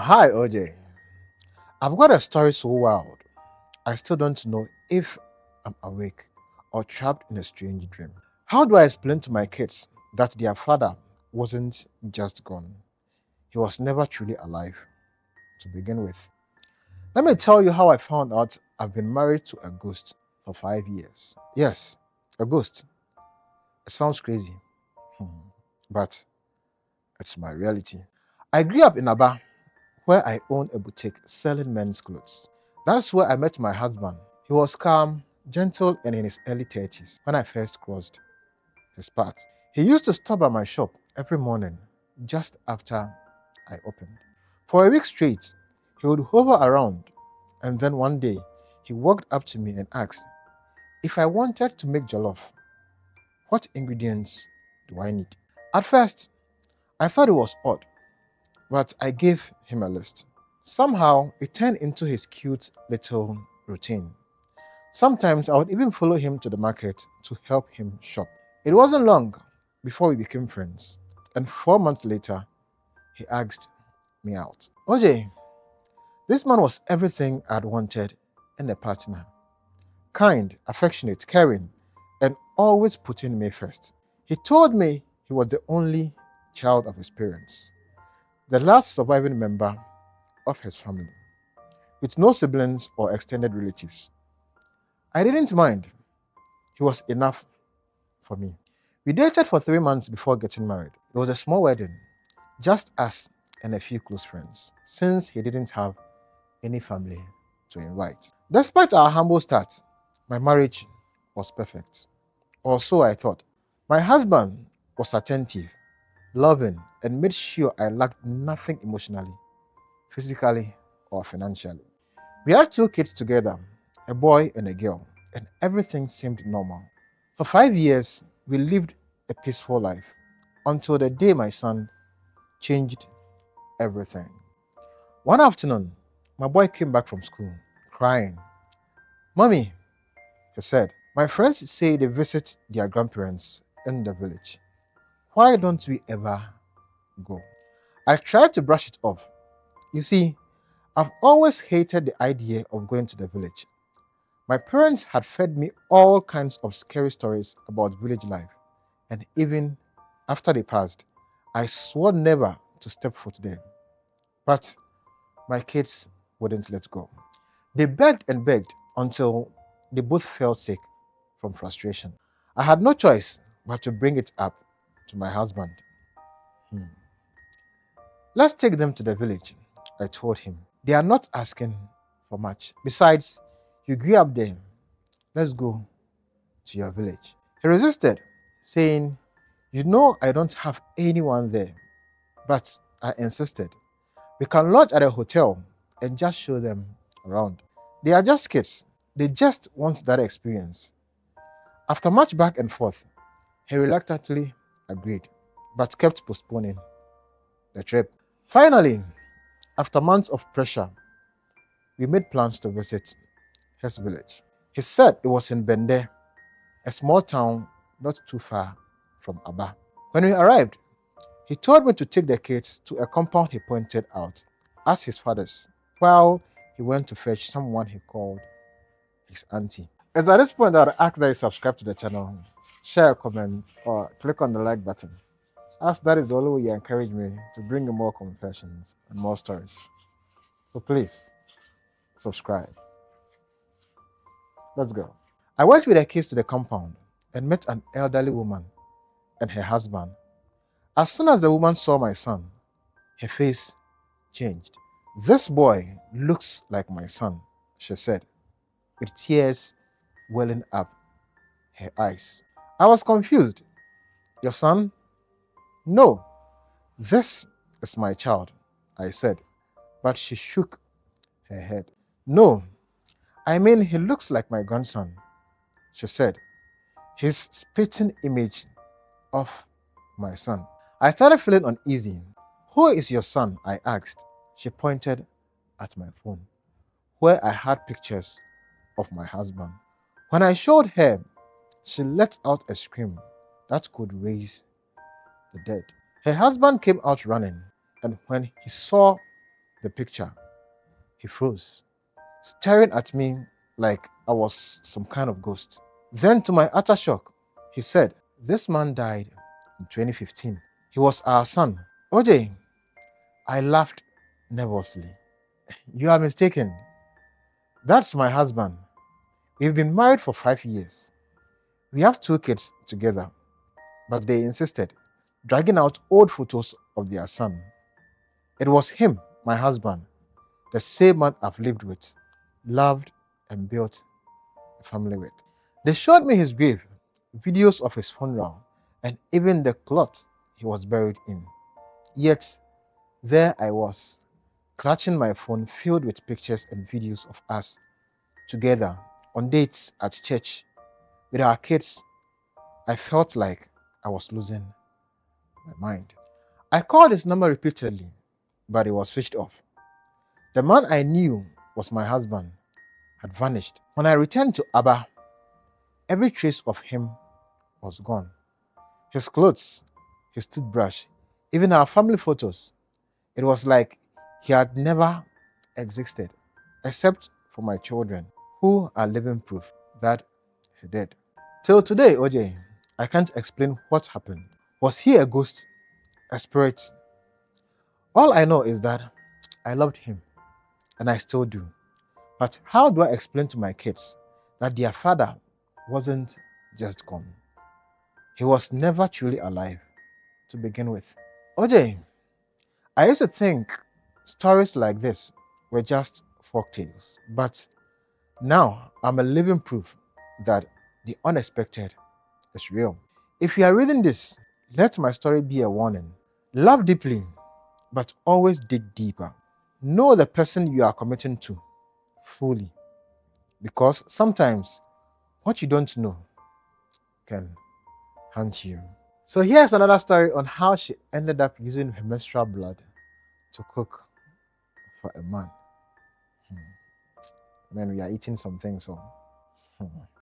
Hi, OJ. I've got a story so wild, I still don't know if I'm awake or trapped in a strange dream. How do I explain to my kids that their father wasn't just gone? He was never truly alive to begin with. Let me tell you how I found out I've been married to a ghost for 5 years. Yes, a ghost. It sounds crazy, hmm, but it's my reality. I grew up in Aba, where I owned a boutique selling men's clothes. That's where I met my husband. He was calm, gentle, and in his early 30s when I first crossed his path. He used to stop at my shop every morning just after I opened. For a week straight, he would hover around, and then one day he walked up to me and asked if I wanted to make jollof, what ingredients do I need? At first, I thought it was odd, but I gave him a list. Somehow, it turned into his cute little routine. Sometimes I would even follow him to the market to help him shop. It wasn't long before we became friends, and 4 months later, he asked me out. OJ, this man was everything I'd wanted in a partner: kind, affectionate, caring, and always putting me first. He told me he was the only child of his parents, the last surviving member of his family, with no siblings or extended relatives. I didn't mind. He was enough for me. We dated for 3 months before getting married. It was a small wedding, just us and a few close friends, since he didn't have any family to invite. Despite our humble start, my marriage was perfect. Or so I thought. My husband was attentive, loving, and made sure I lacked nothing emotionally, physically, or financially. We had 2 kids together, a boy and a girl, and everything seemed normal. For 5 years, we lived a peaceful life until the day my son changed everything. One afternoon, my boy came back from school crying. Mommy, he said, my friends say they visit their grandparents in the village. Why don't we ever go? I tried to brush it off. You see, I've always hated the idea of going to the village. My parents had fed me all kinds of scary stories about village life, and even after they passed, I swore never to step foot there. But my kids wouldn't let go. They begged and begged until they both fell sick from frustration. I had no choice but to bring it up to my husband. Hmm. Let's take them to the village, I told him. They are not asking for much. Besides, you grew up there. Let's go to your village. He resisted, saying, you know I don't have anyone there. But I insisted. We can lodge at a hotel and just show them around. They are just kids. They just want that experience. After much back and forth, he reluctantly agreed, but kept postponing the trip. Finally, after months of pressure, we made plans to visit his village. He said it was in Bende, a small town not too far from Aba. When we arrived, he told me to take the kids to a compound he pointed out as his father's, while he went to fetch someone he called his auntie. It's at this point that I ask that you subscribe to the channel, share a comment, or click on the like button, as that is the only way you encourage me to bring you more confessions and more stories. So please, subscribe. Let's go. I went with the kids to the compound and met an elderly woman and her husband. As soon as the woman saw my son, her face changed. This boy looks like my son, she said, with tears welling up her eyes. I was confused. Your son? No, this is my child, I said, but she shook her head. No, I mean, he looks like my grandson, she said, his spitting image of my son. I started feeling uneasy. Who is your son? I asked. She pointed at my phone, where I had pictures of my husband. When I showed her, she let out a scream that could raise the dead. Her husband came out running, and when he saw the picture, he froze, staring at me like I was some kind of ghost. Then, to my utter shock, he said, "This man died in 2015. He was our son." OJ, I laughed nervously. "You are mistaken. That's my husband. We've been married for 5 years. We have 2 kids together." But they insisted, dragging out old photos of their son. It was him, my husband, the same man I've lived with, loved, and built a family with. They showed me his grave, videos of his funeral, and even the cloth he was buried in. Yet, there I was, clutching my phone filled with pictures and videos of us together on dates at church with our kids. I felt like I was losing my mind. I called his number repeatedly, but it was switched off. The man I knew was my husband had vanished. When I returned to Aba, every trace of him was gone. His clothes, his toothbrush, even our family photos. It was like he had never existed, except for my children, who are living proof that he did. Till today, OJ, I can't explain what happened. Was he a ghost, a spirit? All I know is that I loved him, and I still do. But how do I explain to my kids that their father wasn't just gone? He was never truly alive to begin with. OJ, I used to think stories like this were just folk tales, but now I'm a living proof that the unexpected is real. If you are reading this, let my story be a warning. Love deeply, but always dig deeper. Know the person you are committing to fully, because sometimes what you don't know can haunt you. So here's another story on how she ended up using her menstrual blood to cook for a man. Man, we are eating some things. So